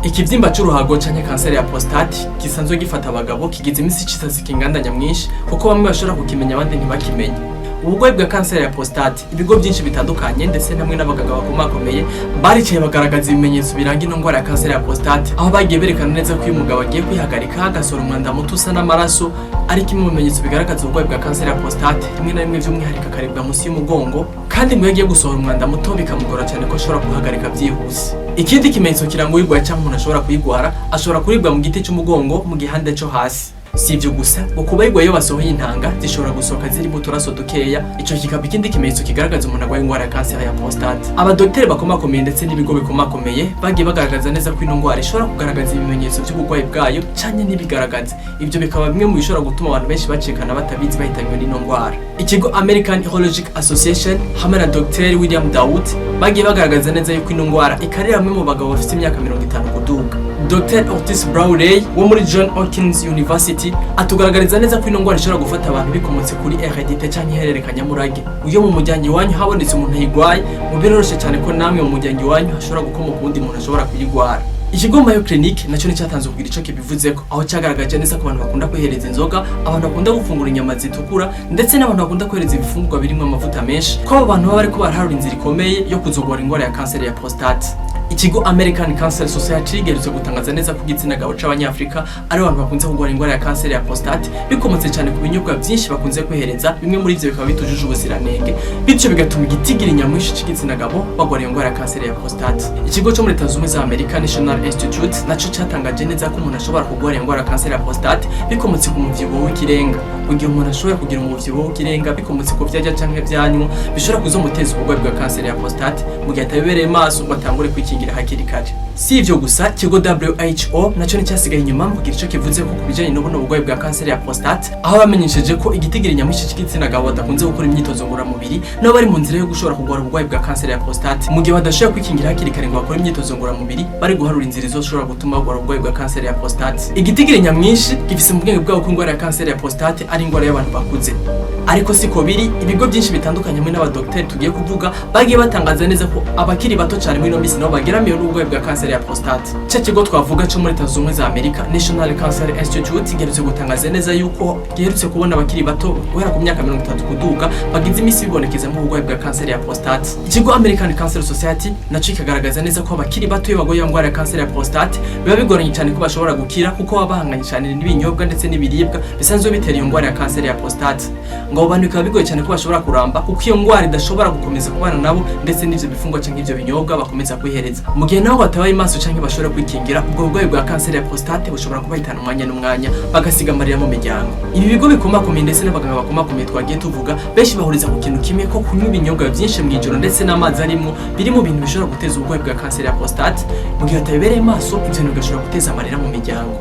Ikivyimba c'uruhago canke kanseri ya prostate gisanzwe gifata abagabo kigize imisi icitasi kinganda nyamwinshi kuko bamwe bashobora kukimenya abandi ntibakimenye. Ubugwayi bwa kanseri ya prostate ibigo byinshi bitandukanye ndetse namwe n'abaganga bakomakomeye baricaye bagaragaza ibimenyetso biranga ino ngwara ya kanseri ya prostate, aho bagiye berekana neza ko uyu mugabo agiye kwihagarika agasora umwanda muto usa n'amaraso ari kimwe mu bimenyetso bigaragaza ubugwayi bwa kanseri ya prostate, rimwe na rimwe by'umwihariko akaribwa munsi y'umugongo, kandi ngo yagiye gusohora umwanda muto bikamugora cyane ko ashobora kuhagarika byihuse. Ikindi kimenyetso kiranga uyigwaye cyangwa umuntu ashobora kuyigwara, ashobora kuribwa mu giti cy'umugongo mu gihande cyo hasi. Si ibyo gusa, kuba yigwaye basohoye intanga zishobora gusohoka ziri mu turaso dukeya, ico kikaba ikindi kimenyetso kigaragaza umuntu agwaye ingwara ya kanseri ya prostate. Abadokiteri bakomakomeye ndetse n'ibigo bikomakomeye bagiye bagaragaza neza ko ino ngwara ishobora kugaragaza ibimenyetso by'ubugwayi bwayo canke n'ibigaragaza. Ibyo bikaba bimwe mu bishobora gutuma abantu benshi bacikana batabizi bahitanywe n'ino ngwara. Ikigo American Urologic Association hamwe na Dr. William Daoud bagiye bagaragaza neza yuko ino ngwara ikarira bamwe mu bagabo bafite imyaka 50 kuduga. Dr. Otis Brawley wo muri John Hopkins University atugaragariza neza ko ino ngwara ishobora gufata abantu bikomotse kuri heredité canke ihererekanya murage. Uyo mu muryango wanyu habonetse umuntu ayigwaye, mu biroroshe cyane ko namwe mu muryango wanyu hashobora gukomoka undi muntu ashobora kuyigwara. Ikigo Mayo Clinic nacyo nicyatanze kugira ico kibivuzeko, aho cyagaragaje neza ko abantu bakunda kwihereza inzoga, abantu bakunda gufungura inyama zitukura ndetse n'abantu bakunda kwihereza ibifungurwa birimo amavuta menshi, ko abo bantu baba ariko baraharura inzira ikomeye yo kuzogwara ingwara ya kanseri ya prostate. Ikigo American Cancer Society gerutse gutangaza neza ko igitsina gabo c'abanyafrika ari abantu bakunze kugwara ingwara ya kanseri ya prostate bikomotse cyane ku binyobwa byinshi bakunze kwihereza, bimwe muri ivyo bikaba bitujuje ubuziranenge, bityo bigatuma igitigira nyamwinshi c'igitsina gabo bagwara ingwara ya kanseri ya prostate. Ikigo cyo muri Leta Zunze za Amerika National Institute naco cyatangaje neza ko umuntu ashobora kugwara ingwara ya kanseri ya prostate bikomotse ku muvyibuho w'ikirenga. Ugiye umuntu ashobora kugira umuvyibuho w'ikirenga bikomotse ku vyarya canke vyanywa bishobora kuzomuteza ubugwayi bwa kanseri ya prostate mu gihe atabibereye maso ngo atangure kwikingira hakiri kare. Si ivyo gusa, ikigo WHO naco nicyasigaye inyuma mu gihe ico kivuze ko kubijanye n'ubuno bugwayi bwa kanseri ya prostate, aho bamenyesheje ko igitigira nyamwinshi c'igitsina gabo badakunze gukora imyitozo ngororamubiri nabo bari mu nzira yo gushobora kugwara ubugwayi bwa kanseri ya prostate mu gihe badashobora kwikingira hakiri kare ngo bakore imyitozo ngororamubiri, bari guharura inzira izoshobora gutuma bagwara ubugwayi bwa kanseri ya prostate. Igitigira nyamwinshi gifise mu bwenge bwabo ko ingwara ya kanseri ya prostate ari ingwara y'abantu bakuze, ariko siko biri. Ibigo byinshi bitandukanye muri n'abadokiteri tugiye kuvuga bagiye batangaza neza ko abakiri bato cyane muri no misi nabo bageramiye n'ubugwayi bwa kanseri ya prostate. Cyo kigo twavuga cyo muri Leta Zunze za Amerika National Cancer Institute gerutse gutangaza neza yuko gerutse kubona abakiri bato guhera ku myaka 30 kuduga bagize imisi bibonekeza mu bugwayi bwa kanseri ya prostate. Ikigo American Cancer Society naco kikagaragaza neza ko abakiri bato iyo bagoye ingwara ya kanseri ya prostate biba bigoranye cyane ko bashobora gukira kuko babahanganye cyane n'ibinyobwa ndetse n'ibiribwa bisanzwe bitera iyo ngwara ya kanseri ya prostate. Ngo bantu bikaba bigoye cyane ko bashobora kuramba kuko iyo ngwara idashobora gukomeza kubana nabo ndetse n'ivyo bifungwa canke ivyo binyobwa bakomeza kwihereza. Mu gihe nabo batabaye maso canke bashobora kwikingira ubwo bugwayi bwa kanseri ya prostate bushobora kubahitana umwanya n'umwanya bagasiga amarira mu miryango. Ibi bigo bikomakomeye ndetse n'abaganga bakomakomeye twagiye tuvuga benshi bahuriza ku kintu kimwe ko kunywa ibinyobwa byinshi mu ijoro ndetse n'amazi arimo biri mu bintu bishobora guteza ubugwayi bwa kanseri ya prostate, mu gihe batabibereye maso ivyo bintu bigashobora guteza amarira mu miryango.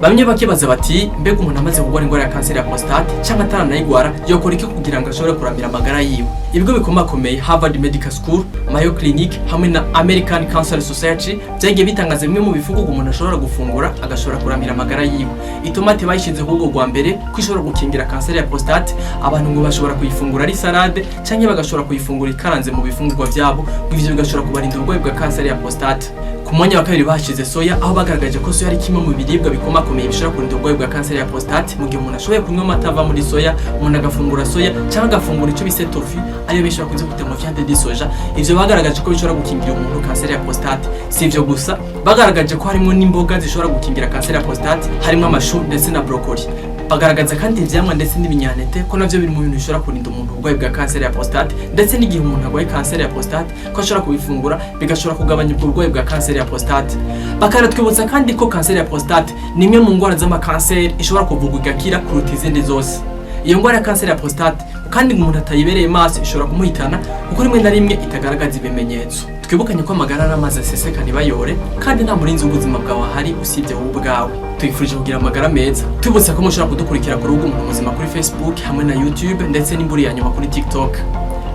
Bamwe bakibaza bati mbega umuntu amaze kugwara ingwara ya kanseri ya prostate cyangwa ataranayigwara yokora iki kugira ngo ashobore kuramira amagara yiwe. Ibigo bikomakomeye Harvard Medical School, Mayo Clinic hamwe na American Cancer Society byagiye bitangaza bimwe mu bifungurwa umuntu ashobora gufungura agashobora kuramira amagara yiwe. Itomate bayishize ku rwego rwa mbere ko ishobora gukingira kanseri ya prostate, abantu ngo bashobora kuyifungura ari salade cyangwa bagashobora kuyifungura ikaranze mu bifungurwa byabo, ivyo bigashobora kubarinda ubugwayi bwa kanseri ya prostate. Ku mwanya wa kabiri bashize soya, aho bagaragaje ko soya ari kimwe mu biribwa bikomakomeye bishobora kurinda ubugwayi bwa kanseri ya prostate mu gihe umuntu ashoboye kunywa amata ava muri soya, umuntu agafungura soya cyangwa agafungura icyo bise tofu ariyo benshi bakunze kwita mu viande de soja. Ivyo bagaragaje ko bishobora gukingira umuntu kanseri ya prostate. Si ivyo gusa, bagaragaje ko harimo n'imboga zishobora gukingira kanseri ya prostate, harimo amashu ndetse na broccoli. Bagaragaza kandi ivyamwa ndetse n'ibinyantete ko navyo biri mu bintu bishobora kurinda umuntu ubugwayi bwa kanseri ya prostate, ndetse n'igihe umuntu agwaye kanseri ya prostate ko ashobora kubifungura bigashobora kugabanya ubwo bugwayi bwa kanseri ya prostate. Bakaratwibutsa kandi ko kanseri ya prostate ni imwe mu ngwara z'amakanseri ishobora kuvugwa igakira kuruta izindi zose. Iyo ngwara ya kanseri ya prostate kandi umuntu atayibereye maso ishobora kumuhitana kuko rimwe na rimwe itagaragaza ibimenyetso. Twibukanye ko amagara n'amazi asesekana ibayore kandi nta murinzi w'ubuzima bwawe ahari usibye wowe ubwawe. Twifurije kugira amagara meza. Tubutse ko mushobora kudukurikira ku rubuga Umuntu kuri Facebook hamwe na YouTube ndetse n'imburi ya nyuma kuri TikTok.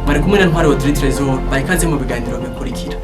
Bari kumwe na Ntwari Audrey Trésor, barikaze mu biganiro bikurikira.